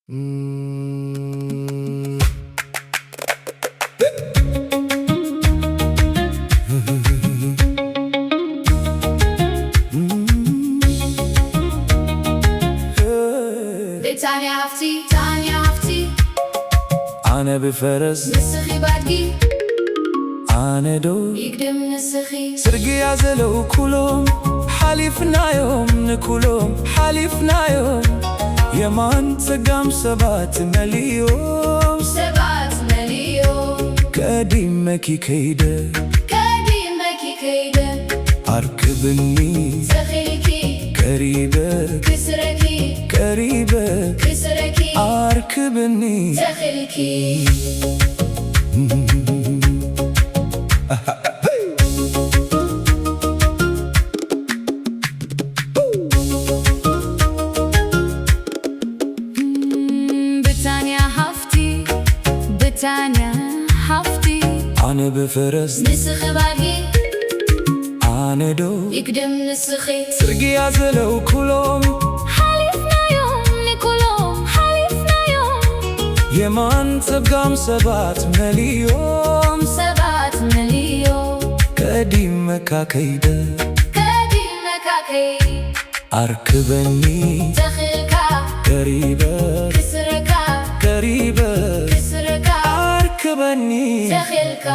ብታንያ ሓፍተይ ኣነ ብፈረስ ንስኺ ባድጊ ኣነ ዶ ይግድም ንስኺ ጽርግያ ዘለው ኩሎም ሓሊፍናዮም ንኩሎም ሓሊፍናዮም የማን ጸጋም ሰባት መሊኦም ቀዲመኪ ከይደ ኣርክብኒ ተኺልኪ ቀሪበ ክስረኪ ኣርክብኒ ተኺልኪ ብታንያ ሓፍተይ ኣነ ብፈረስ ንስኺ ባድጊ ኣነ ዶ ይግድም ንስኺ ጽርግያ ዘለው ኩሎም ሓሊፍናዮም ንኩሎም ሓሊፍናዮም የማን ጸጋም ሰባት መሊኦም ቀዲመካ ከይደ ኣርክበኒ ተኺልካ ቀሪበ ክስረካ ኣርክበኒ ተኺልካ